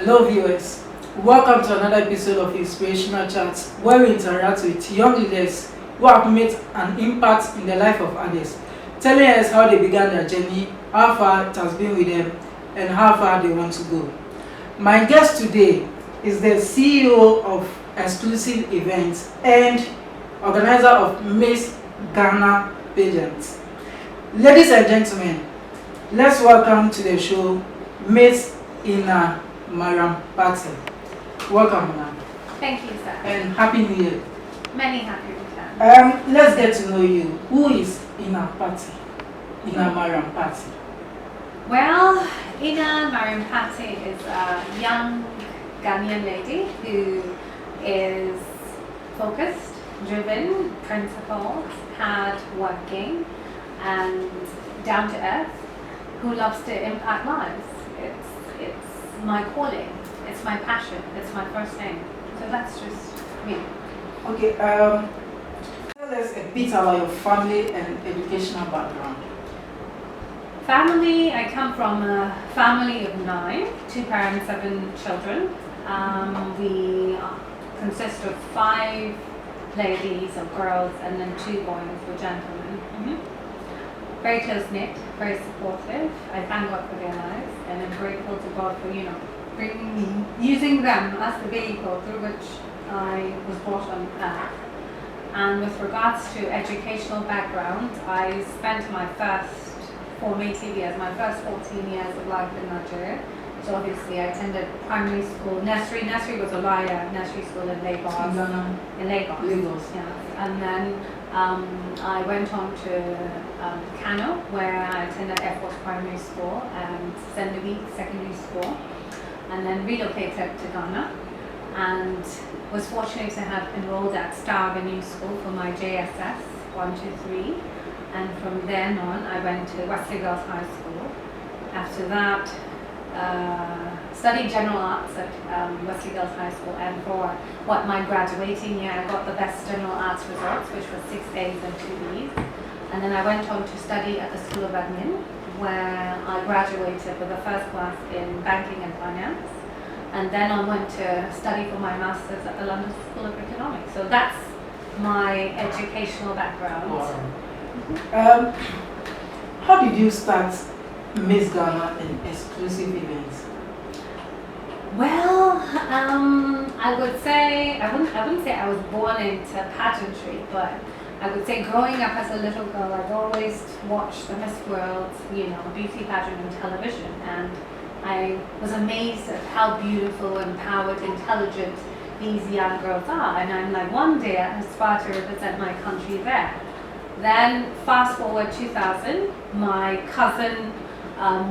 Hello viewers, welcome to another episode of Inspirational Chat, where we interact with young leaders who have made an impact in the life of others, telling us how they began their journey, how far it has been with them, and how far they want to go. My guest today is the CEO of Exclusive Events and organizer of Miss Ghana Pageant. Ladies and gentlemen, let's welcome to the show Miss Inna Mariam Patty. Welcome, ma'am. Thank you, sir. And Happy New Year. Many happy returns. Let's get to know you. Who is Inna Patty? Inna Mariam Patty. Well, Inna Mariam Patty is a young Ghanaian lady who is focused, driven, principled, hard-working, and down to earth, who loves to impact lives. It's my calling, it's my passion, it's my first name. So that's just me. Okay, tell us a bit about your family and educational background. Family, I come from a family of 9, 2 parents, 7 children. We consist of 5 ladies or girls and then 2 boys or gentlemen. Very close-knit, very supportive. I thank God for their lives and I'm grateful to God for, bringing me, using them as the vehicle through which I was brought on earth. And with regards to educational background, I spent my first formative years, my first 14 years of life in Nigeria. So obviously I attended primary school, nursery was a nursery school in Lagos. In Lagos. Yeah. And then I went on to Kano, where I attended Air Force Primary School and St. Louis Secondary School, and then relocated to Ghana and was fortunate to have enrolled at Star Avenue School for my JSS 1, 2, 3. And from then on, I went to Wesley Girls High School. After that, studied general arts at Wesley Girls High School, and for my graduating year, I got the best general arts results, which was 6 A's and 2 B's. And then I went on to study at the School of Admin, where I graduated with a first class in banking and finance. And then I went to study for my master's at the London School of Economics. So that's my educational background. Wow. How did you start Miss Ghana and Exclusive Events? Well, I would say I wouldn't say I was born into pageantry, but I would say growing up as a little girl, I've always watched the Miss World, beauty pageant on television, and I was amazed at how beautiful, empowered, intelligent these young girls are. And I'm like, one day I aspire to represent my country there. Then fast forward 2000, my cousin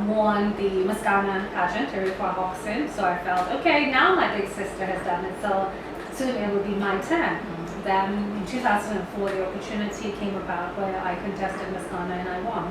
won the Miss Ghana pageant, Erikwa Hoxton. So I felt, okay, now my big sister has done it, so soon it will be my turn. Then in 2004, the opportunity came about where I contested Miss Ghana and I won.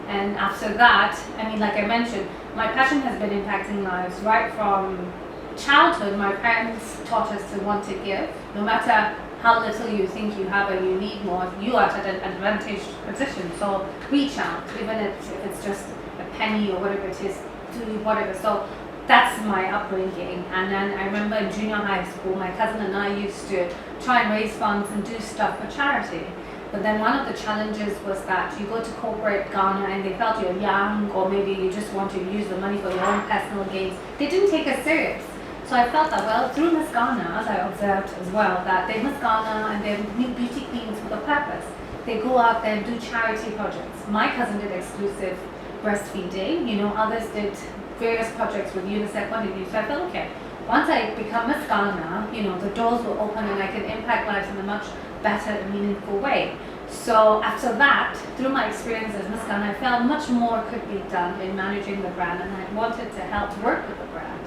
And after that, like I mentioned, my passion has been impacting lives right from childhood. My parents taught us to want to give, no matter how little you think you have and you need more, you are at an advantaged position. So reach out, even if it's just a penny or whatever it is, do whatever. So that's my upbringing. And then I remember in junior high school, my cousin and I used to try and raise funds and do stuff for charity. But then one of the challenges was that you go to corporate Ghana and they felt you're young, or maybe you just want to use the money for your own personal gains. They didn't take us serious. So I felt that, well, through Miss Ghana, as I observed as well, that they Miss Ghana and they're new beauty queens with a purpose. They go out there and do charity projects. My cousin did exclusive breastfeeding, others did various projects with UNICEF, what have you. So I felt, okay, once I become Miss Ghana, the doors will open and I can impact lives in a much better and meaningful way. So after that, through my experience as Miss Ghana, I felt much more could be done in managing the brand, and I wanted to help work with the brand.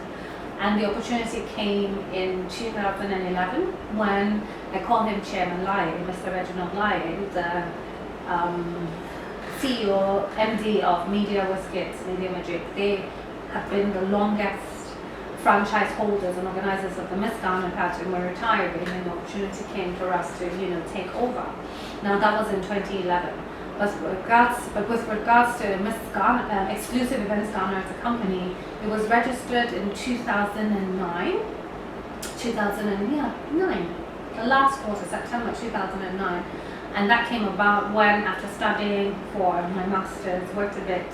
And the opportunity came in 2011 when I called him Chairman Lai, Mr. Reginald Lai, the CEO, MD of Media Whiskets, Media Magic. They have been the longest franchise holders and organizers of the Miss Ghana pageant. Were retiring, and the opportunity came for us to, take over. Now that was in 2011. But with regards to Miss Ghana, Exclusive Events Ghana as a company, it was registered in 2009. 2009, the last quarter, September 2009. And that came about when, after studying for my master's, worked a bit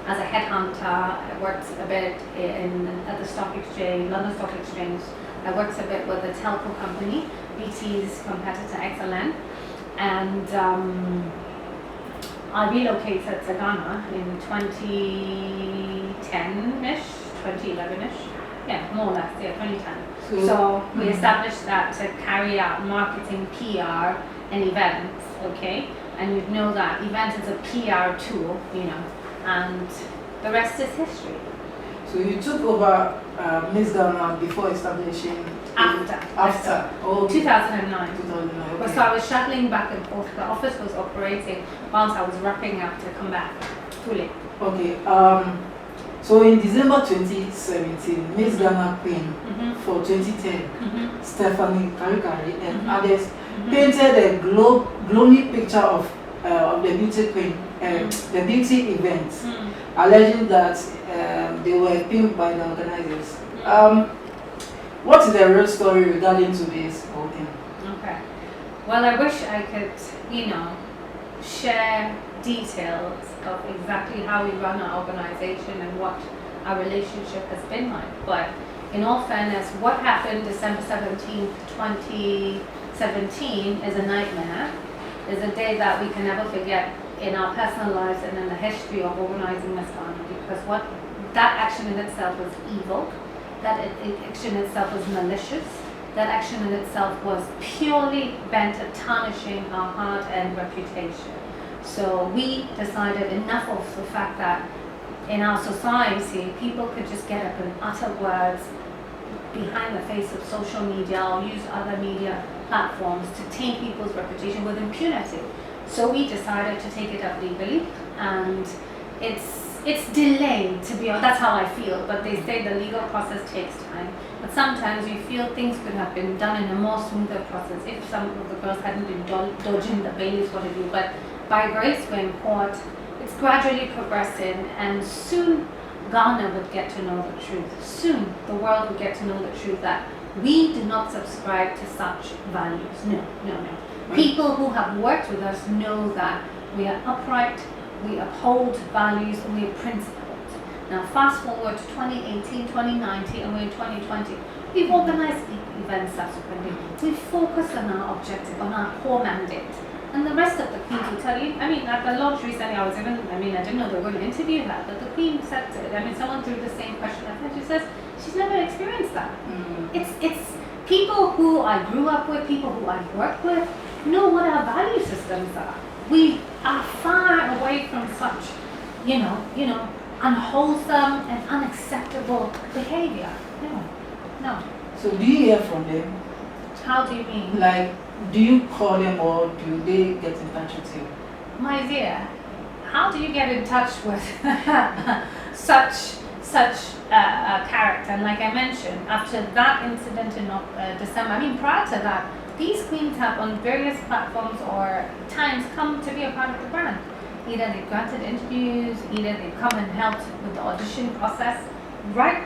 as a headhunter. I worked a bit at the stock exchange, London Stock Exchange. I worked a bit with a telco company, BT's competitor XLN. And I relocated to Ghana in 2010-ish, 2011-ish. Yeah, more or less, 2010. So we established that to carry out marketing, PR, and events, okay? And you know that event is a PR tool, and the rest is history. So you took over Miss Ghana before establishing? After. Oh, 2009. 2009, okay. So I was shuttling back and forth. The office was operating whilst I was wrapping up to come back fully. Okay. So in December 2017, Miss Ghana Queen for 2010, Stephanie Karikari and others painted a gloomy picture of the beauty queen, the beauty events, alleging that they were pimped by the organizers. What is the real story regarding to this whole thing? Okay. Well, I wish I could, share details of exactly how we run our organization and what our relationship has been like. But in all fairness, what happened December 17th, 2017 is a nightmare. Is a day that we can never forget in our personal lives and in the history of organizing Miss Ghana, because that action in itself was evil, that action in itself was malicious, that action in itself was purely bent at tarnishing our hard-earned reputation. So we decided enough of the fact that in our society, people could just get up and utter words behind the face of social media or use other media platforms to taint people's reputation with impunity. So we decided to take it up legally, and it's delayed, to be honest. That's how I feel, but they say the legal process takes time. But sometimes you feel things could have been done in a more smoother process if some of the girls hadn't been dodging the bailiffs what have you. But by grace, we're in court. It's gradually progressing, and soon Ghana would get to know the truth. Soon the world would get to know the truth that we do not subscribe to such values. No. People who have worked with us know that we are upright, we uphold values, and we are principled. Now fast forward to 2018, 2019, and we're in 2020. We've organized events subsequently. We've focused on our objective, on our core mandate. And the rest of the Queen will tell you, at the lodge recently, I didn't know they were going to interview her, but the Queen said it. Someone threw the same question at her. She says, she's never experienced that. It's people who I grew up with, people who I've worked with, know what our value systems are. We are far away from such, unwholesome and unacceptable behavior. No. So do you hear from them? How do you mean? Like, do you call them or do they get in touch with you? My dear, how do you get in touch with such a character? And like I mentioned, after that incident in December, prior to that, these queens have on various platforms or times come to be a part of the brand. Either they've granted interviews, either they've come and helped with the audition process, right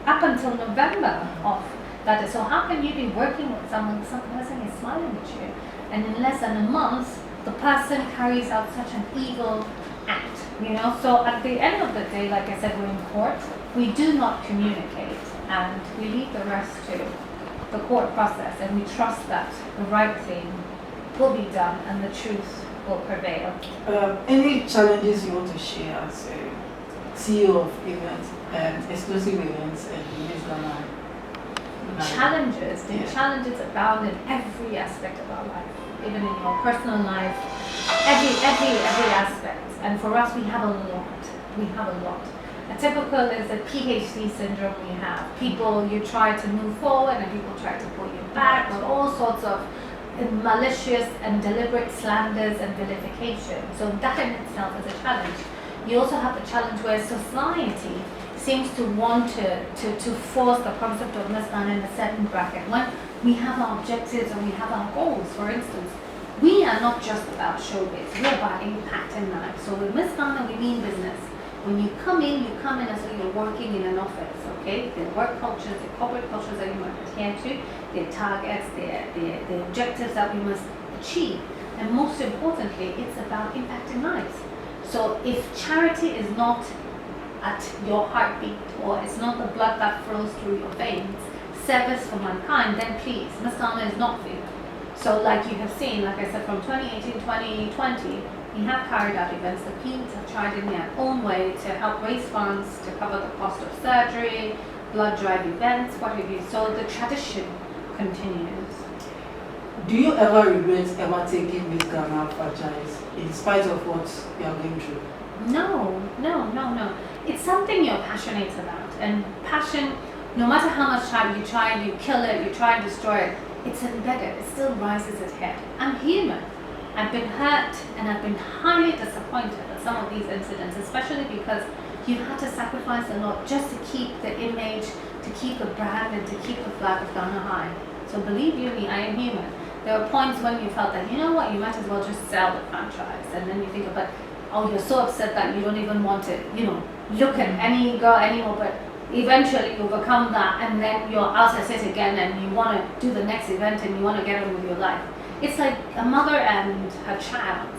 up until November of that. So how can you be working with some person is smiling at you, and in less than a month, the person carries out such an evil act, So at the end of the day, like I said, we're in court. We do not communicate, and we leave the rest to the court process, and we trust that the right thing will be done and the truth will prevail. Any challenges you want to share as a CEO of events and exclusive events and Miss Ghana? Challenges. The challenges abound in every aspect of our life, even in your personal life, every aspect. And for us, we have a lot. A typical is a PhD syndrome we have. People, you try to move forward and people try to pull you back with all sorts of malicious and deliberate slanders and vilification. So that in itself is a challenge. You also have the challenge where society seems to want to force the concept of Miss Ghana in a certain bracket. When we have our objectives and we have our goals, for instance, we are not just about showbiz, we're about impacting lives. So with Miss Ghana, we mean business. When you come in as though you're working in an office, okay? The work cultures, the corporate cultures that you must adhere to, their targets, their objectives that we must achieve. And most importantly, it's about impacting lives. So if charity is not at your heartbeat, or it's not the blood that flows through your veins, service for mankind, then please, Miss Ghana is not for you. So like you have seen, like I said, from 2018 2020, we have carried out events. The Queens have tried in their own way to help raise funds to cover the cost of surgery, blood drive events, what have you. So the tradition continues. Do you ever regret ever taking Miss Ghana franchise in spite of what you are going through? No. It's something you're passionate about. And passion, no matter how much time you try, you kill it, you try and destroy it, it's embedded, it still rises its head. I'm human. I've been hurt and I've been highly disappointed at some of these incidents, especially because you had to sacrifice a lot just to keep the image, to keep the brand, and to keep the flag of Ghana high. So believe you me, I am human. There were points when you felt that, you know what, you might as well just sell the franchise. And then you think about, oh, you're so upset that you don't even want to, look at any girl anymore. But eventually you overcome that, and then you're out at it again, and you want to do the next event, and you want to get on with your life. It's like a mother and her child.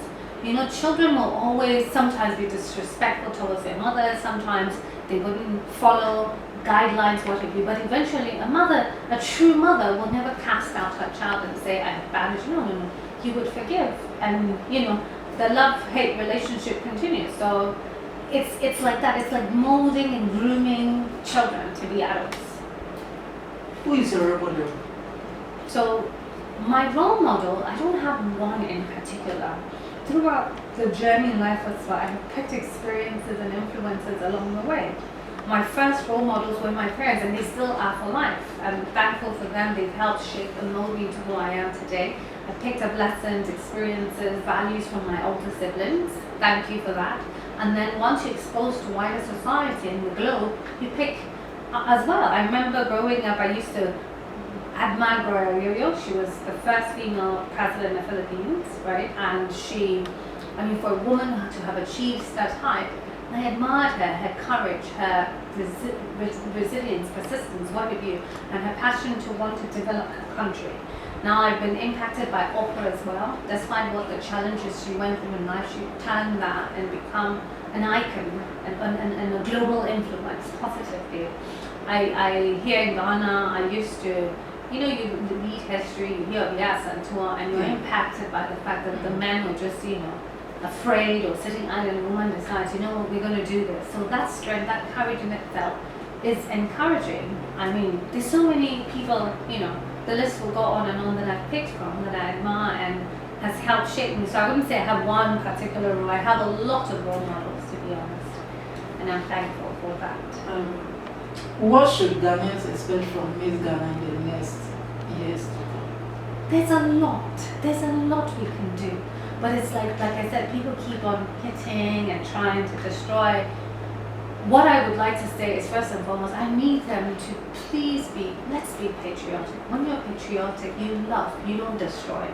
Children will always sometimes be disrespectful towards their mother, sometimes they wouldn't follow guidelines, what have you, but eventually a true mother will never cast out her child and say, I have banished. No. You would forgive, and the love-hate relationship continues. So it's like that. It's like molding and grooming children to be adults. Who is your role model? So my role model, I don't have one in particular. Throughout the journey in life as well, I have picked experiences and influences along the way. My first role models were my parents, and they still are for life. I'm thankful for them. They've helped shape and mold me to who I am today. I picked up lessons, experiences, values from my older siblings. Thank you for that. And then once you're exposed to wider society and the globe, you pick as well. I remember growing up, I used to admire Gloria Yo-Yo. She was the first female president of the Philippines, right? And for a woman to have achieved that height, I admired her courage, her resilience, persistence, what have you, and her passion to want to develop her country. Now I've been impacted by Oprah as well. Despite what the challenges she went through in life, she turned that and become an icon and a global influence positively. I here in Ghana, I used to, you read history, you hear of Yas and Tua, and you're impacted by the fact that the men were just, afraid or sitting idle, and a woman decides, we're going to do this. So that strength, that courage in itself is encouraging. There's so many people, the list will go on and on that I've picked from, that I admire and has helped shape me. So I wouldn't say I have one particular role. I have a lot of role models, to be honest, and I'm thankful for that. What should Ghanaians expect from Miss Ghana in the next years to come? There's a lot we can do. But it's like I said, people keep on hitting and trying to destroy. What I would like to say is, first and foremost, I need them to let's be patriotic. When you're patriotic, you love, you don't destroy.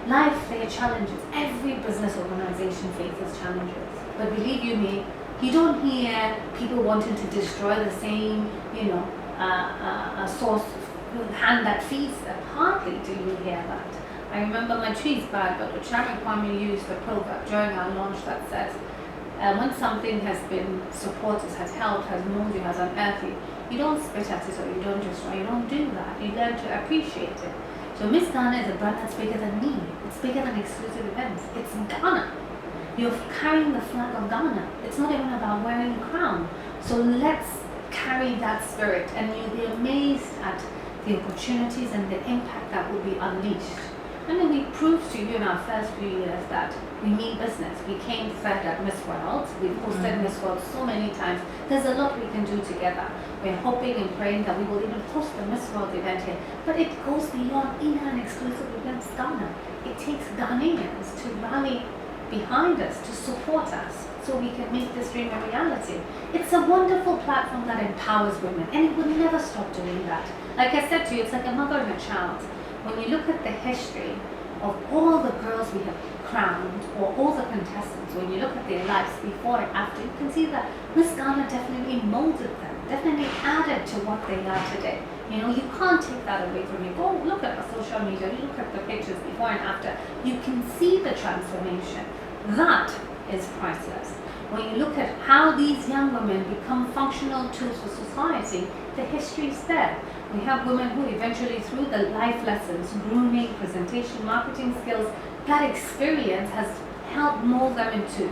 Life, there are challenges. Every business organization faces challenges. But believe you me, you don't hear people wanting to destroy the same, source, hand that feeds them. Hardly do you hear that. I remember my tree's bad, but the Chairman Kwame used the proverb during our launch that says, when something has been supported, has helped, has moved you, has unearthed you, you don't spit at it or you don't destroy, you don't do that. You learn to appreciate it. So Miss Ghana is a brand that's bigger than me. It's bigger than exclusive events. It's Ghana. You're carrying the flag of Ghana. It's not even about wearing a crown. So let's carry that spirit, and you'll be amazed at the opportunities and the impact that will be unleashed. We proved to you in our first few years that we mean business. We came third at Miss World. We've hosted Miss World so many times. There's a lot we can do together. We're hoping and praying that we will even host the Miss World event here. But it goes beyond Inna and exclusive events Ghana. It takes Ghanaians to rally behind us, to support us, so we can make this dream a reality. It's a wonderful platform that empowers women, and it will never stop doing that. Like I said to you, it's like a mother and a child. When you look at the history, of all the girls we have crowned, or all the contestants, when you look at their lives before and after, you can see that Miss Ghana definitely molded them, definitely added to what they are today. You know, you can't take that away from you. Go look at our social media, you look at the pictures before and after, you can see the transformation. That is priceless. When you look at how these young women become functional tools for society, the history is there. We have women who eventually, through the life lessons, grooming, presentation, marketing skills, that experience has helped mold them into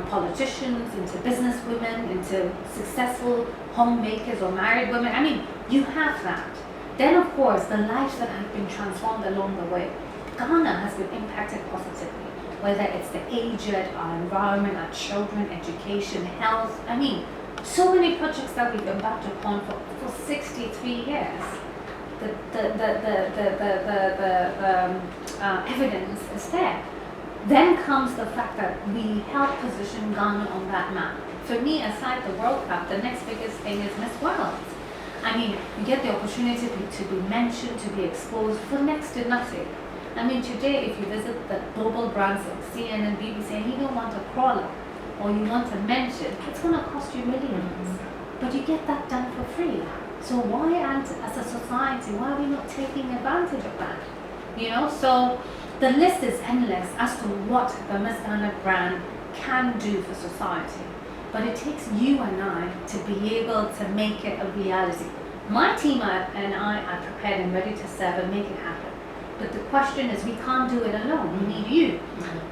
politicians, into business women, into successful homemakers or married women. I mean, you have that. Then, of course, the lives that have been transformed along the way. Ghana has been impacted positively, whether it's the aged, our environment, our children, education, health. I mean, so many projects that we've embarked upon for 63 years. The evidence is there. Then comes the fact that we help position Ghana on that map. For me, aside the World Cup, the next biggest thing is Miss World. I mean, you get the opportunity to be mentioned, to be exposed for next to nothing. I mean, today, if you visit the global brands like CNN, BBC, and you don't want a crawler or you want a mention, it's going to cost you millions. But you get that done for free. So why aren't, as a society, why are we not taking advantage of that? You know, so the list is endless as to what the Miss Ghana brand can do for society. But it takes you and I to be able to make it a reality. My team and I are prepared and ready to serve and make it happen. But the question is, we can't do it alone. We need you.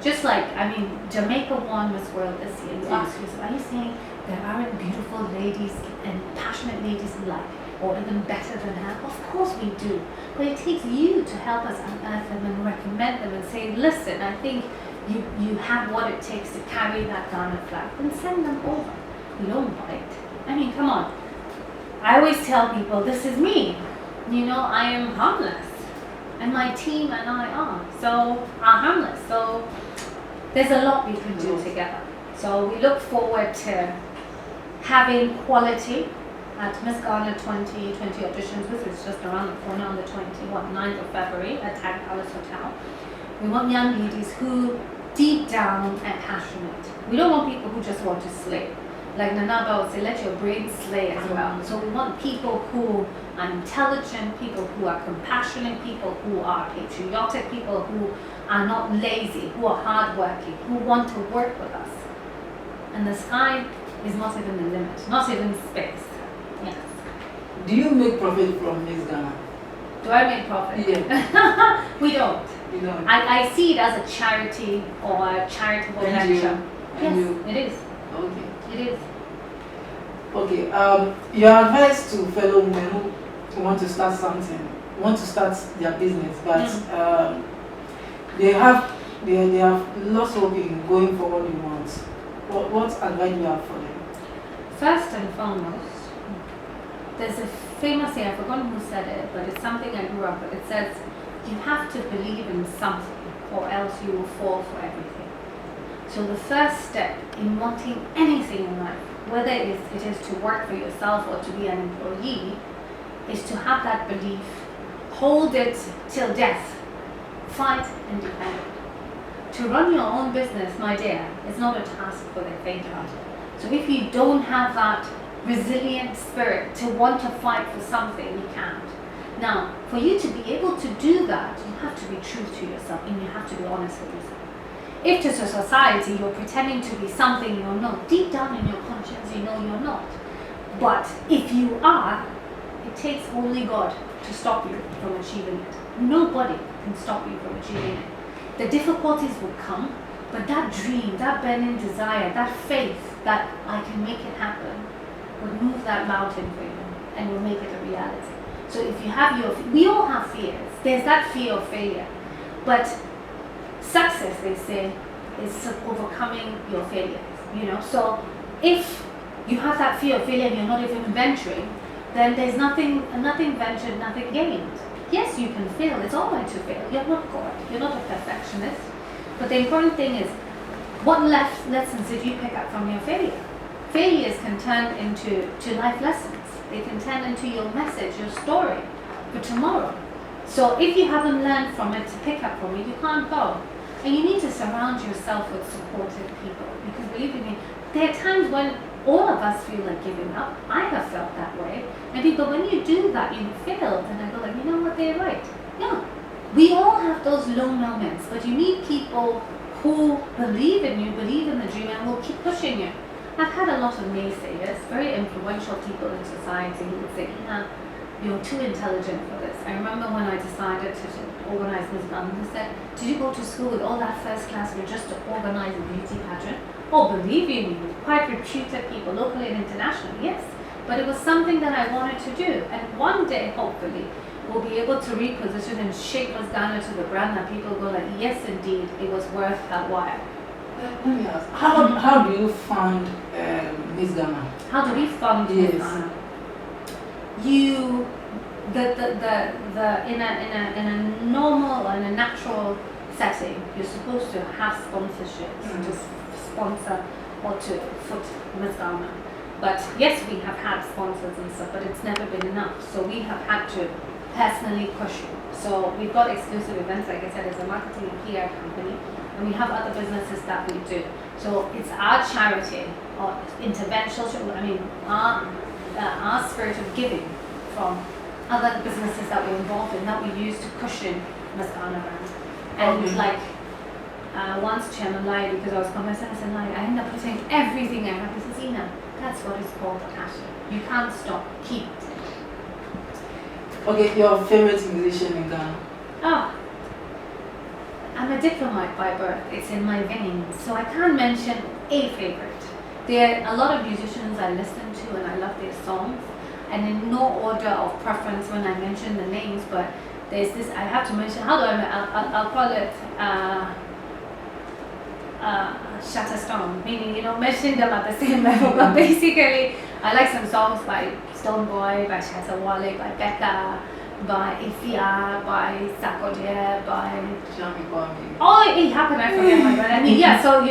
Just like, I mean, Jamaica won Miss World this year. You ask yourself, are you saying there aren't beautiful ladies and passionate ladies like, or even better than her? Of course we do. But it takes you to help us unearth them and recommend them and say, listen, I think you have what it takes to carry that Ghana flag. Then send them over. You don't bite. I mean, come on. I always tell people, this is me. You know, I am harmless. And my team and I are harmless. So there's a lot we can do together. So we look forward to having quality at Miss Ghana 2020 auditions, which is just around the corner on the 9th of February at Tag Palace Hotel. We want young ladies who deep down are passionate. We don't want people who just want to slay. Like Nanaba would say, let your brain slay as well. So we want people who are intelligent, people who are compassionate, people who are patriotic, people who are not lazy, who are hardworking, who want to work with us. And the sky is not even the limit, not even space. Yes. Do you make profit from Miss Ghana? Do I make profit? Yeah. We don't. You don't. I see it as a charity or a charitable venture. Yes, it is. Okay. It is. Okay. Your advice to fellow women who want to start something, want to start their business, but they have lost hope in going for what they want. What advice do you have for them? First and foremost, there's a famous saying, I've forgotten who said it, but it's something I grew up with. It says, you have to believe in something or else you will fall for everything. So the first step in wanting anything in life, whether it is to work for yourself or to be an employee, is to have that belief, hold it till death, fight and defend it. To run your own business, my dear, is not a task for the faint-hearted. So if you don't have that resilient spirit to want to fight for something, you can't. Now, for you to be able to do that, you have to be true to yourself and you have to be honest with yourself. If to society you're pretending to be something you're not, deep down in your conscience you know you're not. But if you are, it takes only God to stop you from achieving it. Nobody can stop you from achieving it. The difficulties will come, but that dream, that burning desire, that faith that I can make it happen will move that mountain for you and will make it a reality. So if you have we all have fears. There's that fear of failure. But success, they say, is overcoming your failures, you know. So if you have that fear of failure and you're not even venturing, then there's nothing ventured, nothing gained. Yes, you can fail. It's all right to fail. You're not God. You're not a perfectionist. But the important thing is, what lessons did you pick up from your failure? Failures can turn into life lessons. They can turn into your message, your story for tomorrow. So if you haven't learned from it to pick up from it, you can't go. And you need to surround yourself with supportive people, because believe me, there are times when all of us feel like giving up. I have felt that way. And but when you do that, you failed. And I go like, you know what, they're right. Yeah, we all have those low moments, but you need people who believe in you, believe in the dream, and will keep pushing you. I've had a lot of naysayers, very influential people in society who would say, you're too intelligent for this. I remember when I decided to organise Miss Gunn, they said, did you go to school with all that first class just to organise a beauty pageant? Oh, believe you me, quite reputed people, locally and internationally, yes. But it was something that I wanted to do. And one day, hopefully, we'll be able to reposition and shape Miss Ghana to the brand that people go like, yes, indeed, it was worth that while. Let me ask, how do you fund Miss Ghana? How do we fund Miss Ghana? In a normal or in a natural setting, you're supposed to have sponsorships to sponsor or to foot Miss Ghana. But yes, we have had sponsors and stuff, but it's never been enough. So we have had to personally push it. So we've got exclusive events, like I said, as a marketing and PR company, and we have other businesses that we do. So it's our charity or intervention. Our spirit of giving from other businesses that we're involved in that we use to cushion Miss Ghana brand. And once Chairman lied because I was convinced, I said, I end up putting everything I have. He says, Inna, that's what is called passion. You can't stop, keep it. Okay, your favorite musician in Ghana? Oh, I'm a diplomat by birth. It's in my veins. So I can't mention a favorite. There are a lot of musicians I listen to and I love their songs. And in no order of preference when I mention the names, but there's this, I have to mention, I'll call it Shatterstone, meaning, mentioning them at the same level. But basically, I like some songs by Stoneboy, by Shatawale, by Becca, by Ifia, by Sarkodie, by Shami Kwame. Oh, it happened, I forget my God. So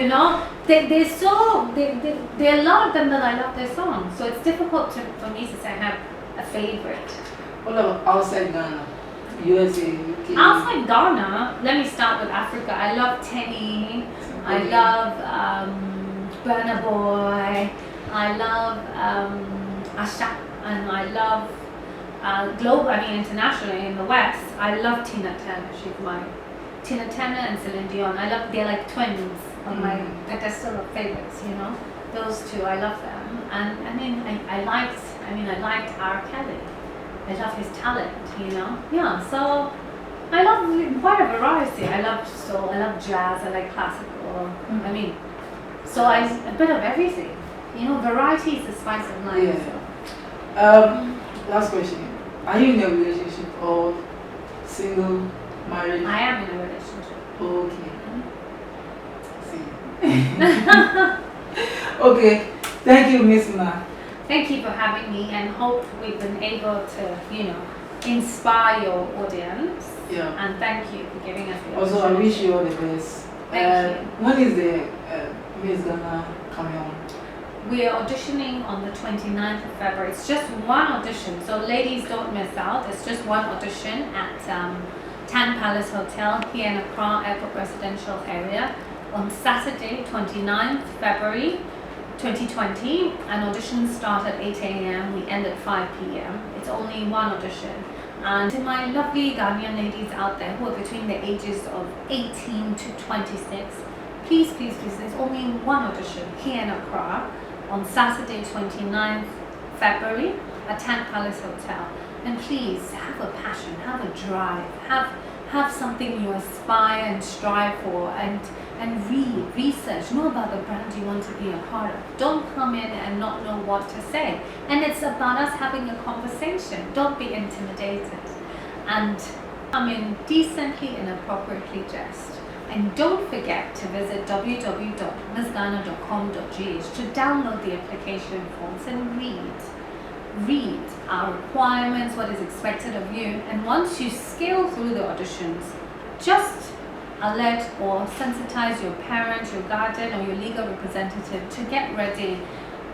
there are a lot of them that I love their songs. So it's difficult for me to say I have a favorite. What about outside Ghana? USA, UK? Outside Ghana, let me start with Africa. I love Tenny. I love Burna Boy. I love Asha, and I love internationally in the West. I love Tina Turner. She's my Tina Turner and Celine Dion. They're like twins on my pedestal of favorites. Those two. I love them. And I liked R. Kelly. I love his talent. Yeah. So I love quite a variety. I love soul. I love jazz. I like classical. So a bit of everything. Variety is the spice of life. Yeah. Last question. Are you in a relationship or single, married? I am in a relationship. Okay. See. Okay. Thank you, Miss Ma. Thank you for having me, and hope we've been able to, inspire your audience. Yeah. And thank you for giving us the opportunity. Also, I wish you all the best. Thank you. When is the Miss Ghana coming on? We are auditioning on the 29th of February. It's just one audition, so ladies, don't miss out. It's just one audition at Tan Palace Hotel here in Accra Airport Residential Area on Saturday, 29th February 2020. And auditions start at 8 a.m. We end at 5 p.m. It's only one audition. And to my lovely Ghanaian ladies out there who are between the ages of 18 to 26, please, there's only one audition here in Accra on Saturday, 29th February at Tan Palace Hotel. And please have a passion, have a drive, have something you aspire and strive for, and read, research, know about the brand you want to be a part of. Don't come in and not know what to say. And it's about us having a conversation. Don't be intimidated. And come in decently and appropriately dressed. And don't forget to visit www.missghana.com.gh to download the application forms and read our requirements, what is expected of you. And once you scale through the auditions, just alert or sensitize your parent, your guardian, or your legal representative to get ready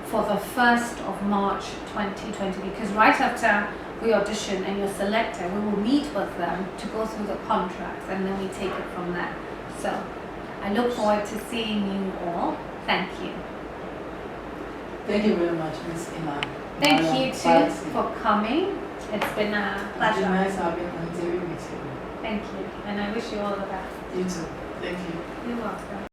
for the 1st of March 2020, because right after we audition and you're selected, we will meet with them to go through the contracts and then we take it from there. So I look forward to seeing you all. Thank you. Thank you very much, Miss Inna. Thank Mariam you too Patty. for coming. It's been a It's pleasure. been nice having an interview with you. Thank you. And I wish you all the best. You too. Thank you. You're welcome.